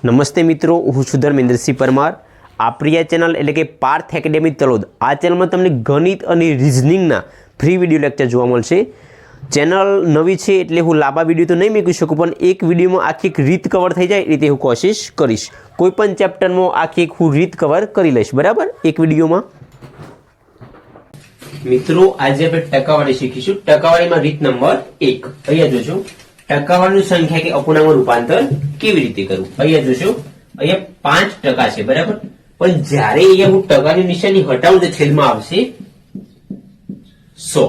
નમસ્તે મિત્રો, હું છું ધર્મેન્દ્રસિંહ પરમાર. આપણી આ ચેનલ એટલે કે પાર્થ એકેડેમી તલોદ, આ ચેનલમાં તમને ગણિત અને રિઝનિંગના ફ્રી વિડીયો લેક્ચર જોવા મળશે. ચેનલ નવી છે એટલે હું લાંબા વિડીયો તો નહીં મૂકી શકું, પણ એક વિડીયોમાં આખી એક રીત કવર થઈ જાય એ રીતે હું કોશિશ કરીશ. કોઈ પણ ચેપ્ટરમાં આખી એક હું રીત કવર કરી લઈશ, બરાબર, એક વિડીયોમાં. મિત્રો, આજે આપણે ટકાવારી શીખીશું. ટકાવારીમાં રીત નંબર 1. અહીંયા જોજો, ટકાવારીની સંખ્યા કે અપૂર્ણાંકમાં રૂપાંતર કેવી રીતે કરવું. અહીંયા જોજો, અહીંયા 5% છે, બરાબર, પણ જ્યારે અહીંયા હું ટકાની નિશાની હટાવું તો છેદમાં આવશે 100.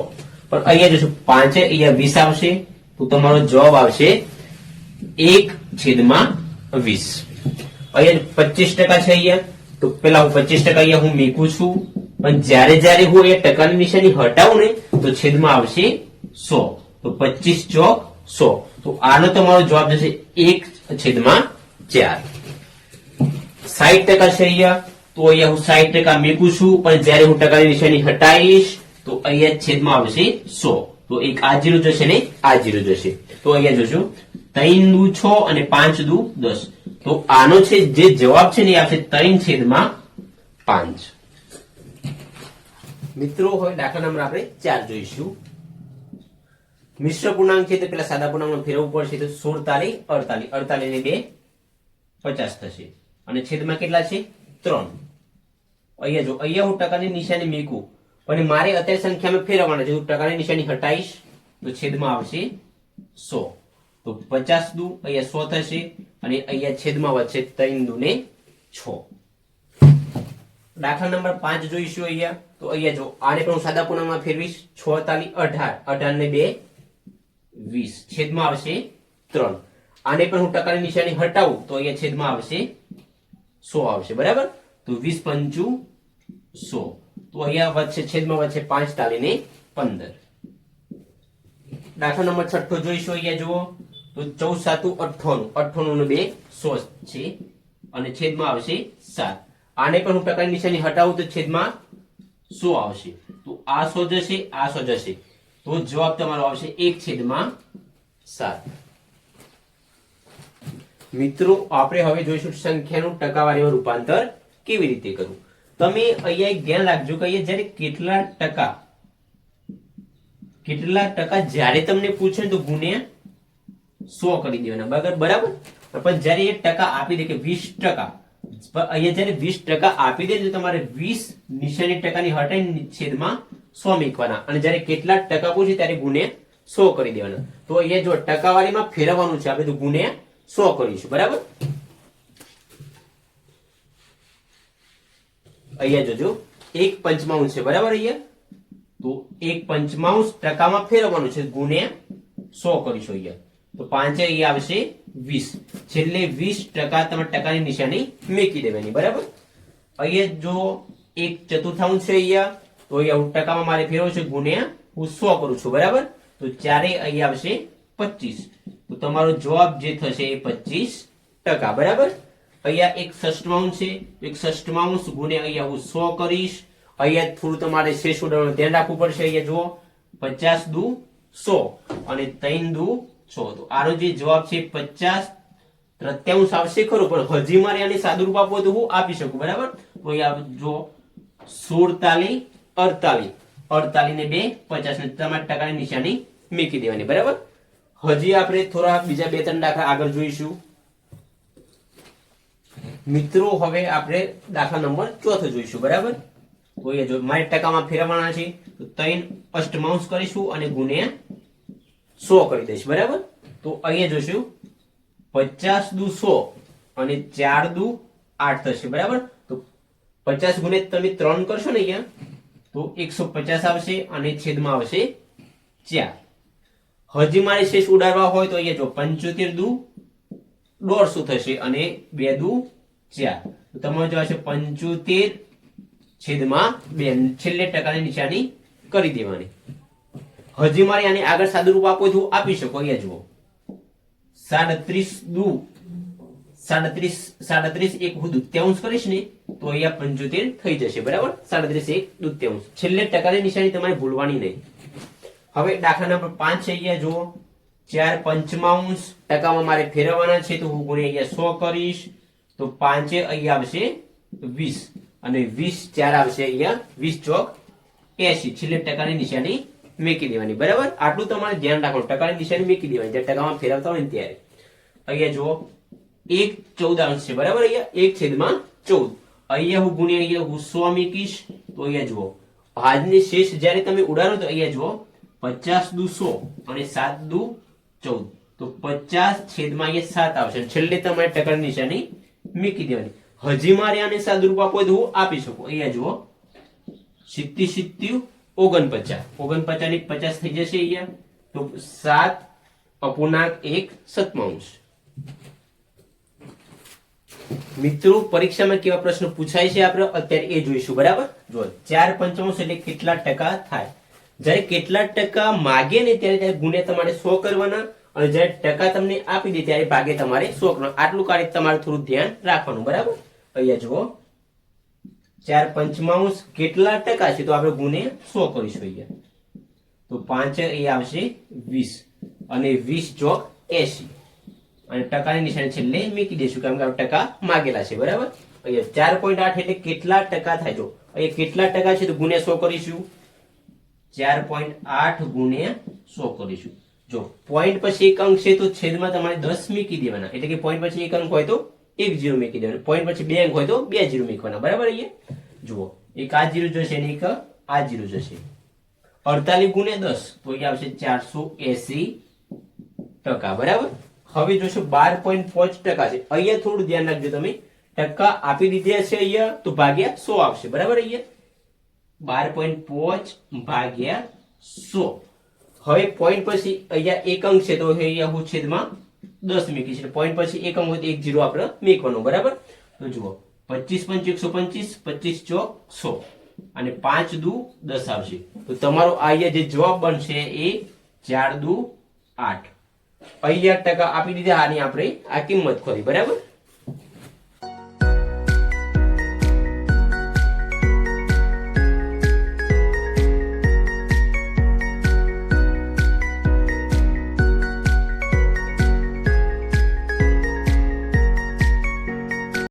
પણ અહીંયા જોજો 5 અહીંયા 20 આવશે, તો તમારો જવાબ આવશે 1/20. અહીંયા 25% છે, અહીંયા તો પેલા હું 25% અહીંયા હું મૂકું છું, પણ જ્યારે જ્યારે હું એ ટકાની નિશાની હટાવું ને તો છેદમાં આવશે 100, તો 25 ચોક 100. તો આનો તમારો જવાબ થશે 1/4. 60% છે અહીંયા, તો અહીંયા હું 60% મૂકું છું, પણ જ્યારે હું ટકાની નિશાની હટાવીશ તો અહીંયા છેદમાં આવશે 100, તો એક આ 0 જશે ને આ 0 જશે. તો અહીંયા જોજો, 3 દુ 6 અને 5 દુ 10, તો આનો છે જે જવાબ છે ને એ આવશે 3/5. મિત્રો, હવે દાખલા નંબર આપણે 4 જોઈશું. મિશ્ર પૂર્ણાંક છે તો પેલા સાદા પૂર્ણાંકમાં ફેરવવું પડશે, તો 16 તારી 48, 48 ને 2 50 થશે, અને છેદમાં કેટલા છે 3. અહીંયા જો, અહીંયા હું ટકાની નિશાની મૂકું, પણ મારે અત્યારે સંખ્યામાં ફેરવવાના છે. હું ટકાની નિશાની હટાઈશ તો છેદમાં આવશે 100, તો 50 દુ અહીંયા 100 થશે, અને અહીંયા છેદમાં વધશે 3 દુ ને 6. દાખલા નંબર 5 જોઈશું. અહીંયા તો અહીંયા જો, આને પણ હું સાદા પૂર્ણાંકમાં ફેરવીશ. 6 તાલી 18, 18 ને 2 20, છેદમાં આવશે 3. આને પણ હું ટકાની નિશાની હટાવું તો અહીંયા છેદમાં આવશે 100 આવશે, બરાબર, તો 20 પંચું 100, તો અહીંયા વધશે છેદમાં વધશે 5 તાલી ને 15. દાખલા નંબર 6 જોઈશું. અહીંયા જુઓ, તો 14 7 98, 98 ને 2 100 છે, અને છેદમાં આવશે 7. આને પણ હું ટકાની નિશાની હટાવું તો છેદમાં 100 આવશે, તો આ 100 જશે, આ 100 જશે, તો જવાબ તમારો આવશે 1/7. મિત્રો, આપણે હવે જોઈશું સંખ્યાનું ટકાવારીમાં રૂપાંતર કેવી રીતે કરવું. તમે અહીંયા એક ધ્યાન રાખજો કે અહીંયા જ્યારે કેટલા ટકા જ્યારે તમને પૂછે તો ગુણ્યા 100 કરી દેવાના, બરાબર. પણ જ્યારે એ ટકા આપી દે કે 20%, અહીંયા જયારે 20% આપી દે તો તમારે 20 નિશાની ટકાની હટાવી છેદમાં 100 મૂકવાના, અને જયારે કેટલા ટકા પૂછે ત્યારે ગુણ્યા 100 કરી દેવાના. તો અહીંયા જો ટકાવારીમાં ફેરવવાનું છે, આપણે તો ગુણ્યા 100 કરીશું, બરાબર. અહીંયા જોજો 1/55 છે, બરાબર. અહીંયા તો 1/55 ટકામાં ફેરવવાનું છે, ગુણ્યા 100 કરીશું. અહીંયા તો 5 અહીંયા આવશે 20, છેલ્લે 20% તમે ટકાની નિશાની મૂકી દેવાની, બરાબર. અહીંયા જો 1/4 છે અહીંયા, તો અહીંયા હું ટકામાં મારે ફેરવું છે, ગુણ્યા હું 100 કરું છું, બરાબર. તો 4 અહીંયા આવશે 25, તો તમારો જવાબ જે થશે એ 25%, બરાબર. અહીંયા 1/6 છે, 1/6 ગુણ્યા અહીંયા હું 100 કરીશ. અહીંયા થોડું તમારે શેષ ઉડાડવાનું ધ્યાન રાખવું પડશે. અહીંયા જુઓ, 50 દુ 100 અને 3 દુ 100, તો આનો જે જવાબ છે 50/53 આવશે ખરું, પણ હજી મારે આને સાદું રૂપ આપવું તો હું આપી શકું, બરાબર. તો અહીંયા જો 16 તાલી 48, 48 ને 2 50, ને તમારે ટકાની નિશાની મૂકી દેવાની, બરાબર. હજી આપણે થોડા બીજા 2-3 દાખલા આગળ જોઈશું. મિત્રો, હવે આપણે દાખલા નંબર 4 જોઈશું, બરાબર. તો એ જો મારે ટકામાં ફેરવવાના છે, તો 3/8 કરીશું અને ગુણ્યા 100 કરી દઈશ, બરાબર. તો અહીંયા જોશું 50 દુ 100 અને 4 દુ 8 થશે, બરાબર. તો 50 ગુણ્યા તમે 3 કરશો ને અહીંયા, તો 150 આવશે, અને છેદમાં આવશે 4. હજી મારે શેષ ઉડાડવા હોય તો અહીંયા જો 75 દુ 150 થશે, અને 2 દુ 4, તો તમારો જવાબ છે 75/2, છેલ્લે ટકાની નિશાની કરી દેવાની. હજી મારે આને આગળ સાદું રૂપ આપવું તો આપી શકો. અહીંયા જુઓ, 37 દુ 37 એક હું 1/2 કરીશ ને તો અહીંયા 75 થઈ જશે, બરાબર. 37 એક 1/2, છેલ્લે ટકાની નિશાની તમારે ભૂલવાની નહીં. હવે દાખલા નંબર 5 છે. અહીંયા જુઓ, 4/55 ટકામાં મારે ફેરવવાના છે, તો હું ગુણ્યા અહીંયા 100 કરીશ, તો 5 અહીંયા આવશે 20 અને 20 4 આવશે અહીંયા 20 ચોક 80 છેલ્લે ટકાની નિશાની મૂકી દેવાની બરાબર આટલું તમારે ધ્યાન રાખવાનું ટકાની નિશાની મૂકી દેવાની જ્યારે ટકામાં ફેરવતા હોય ને ત્યારે અહીંયા જુઓ 1/14 છે બરાબર અહીંયા 1/14 અહીંયા હું ગુણ્યા અહીંયા હું 100 મૂકીશ તો અહીંયા જુઓ ભાજની શેષ જ્યારે તમે ઉડાડો તો અહીંયા જુઓ 50 દુ 100 અને 7 દુ 14 તો 50 છેદમાં અહીંયા 7 આવશે છેલ્લે તમારે ટકાની નિશાની મૂકી દેવાની હજી મારે આને સાદુરૂપ આપો તો હું આપી શકું અહીંયા જુઓ 70 49 49 ની 50 થઈ જશે અહીંયા તો 7 અપૂર્ણાંક 1 સત્તાંશ મિત્રો પરીક્ષામાં કેવા પ્રશ્નો પૂછાય છે આપણે અત્યારે એ જોઈશું બરાબર જો 4 પંચમાંશ એટલે કેટલા ટકા થાય જ્યારે કેટલા ટકા માગે ને ત્યારે ગુણ્યા તમારે 100 કરવાના અને જ્યારે ટકા તમને આપી દે ત્યારે ભાગે તમારે 100 કરવાના આટલું કાર્ય તમારે થોડું ધ્યાન રાખવાનું બરાબર અહીંયા જુઓ 4 પંચમાંશ કેટલા ટકા છે તો આપણે ગુણ્યા 100 કરીશું અહીંયા તો 5 એ આવશે 20 અને 20 ચોક 80 અને ટકાની નિશાની છેલ્લે મૂકી દઈશું કારણ કે આપણે ટકા માંગેલા છે બરાબર અહીંયા 4.8 એટલે કેટલા ટકા થાય જો અહીંયા કેટલા ટકા છે તો ગુણ્યા 100 કરીશું 4.8 ગુણ્યા 100 કરીશું જો પોઈન્ટ પછી એક અંક છે તો છેદમાં તમારે 10 મૂકી દેવાના એટલે કે પોઈન્ટ પછી એક અંક હોય તો એક 0 મૂકી દેવાનું પોઈન્ટ પછી બે અંક હોય તો બે 0 મૂકવાના બરાબર અહીંયા જુઓ એક આ 0 જશે અને એક આ 0 જશે 48 ગુણ્યા 10 તો અહીંયા આવશે 480% બરાબર હવે જોશો 12.5% છે અહીંયા થોડું ધ્યાન રાખજો તમે ટકા આપી દીધા છે અહીંયા તો ભાગ્યા 100 આવશે બરાબર અહીંયા 12.5 ભાગ્યા 100 હવે પોઈન્ટ પછી અહીંયા એક અંક છે તો અહીંયા હું છેદમાં 10 મૂકીશ એટલે પોઈન્ટ પછી એક અંક હોય તો એક 0 આપણે મૂકવાનો બરાબર તો જુઓ 25 × 5 125 25 ચોક 100 અને 5 દુ 10 આવશે તો તમારો અહીંયા જે જવાબ બનશે એ 4 દુ 8 અહીંયા ટકા આપી દીધા આની આપણે આ કિંમત ખોરી બરાબર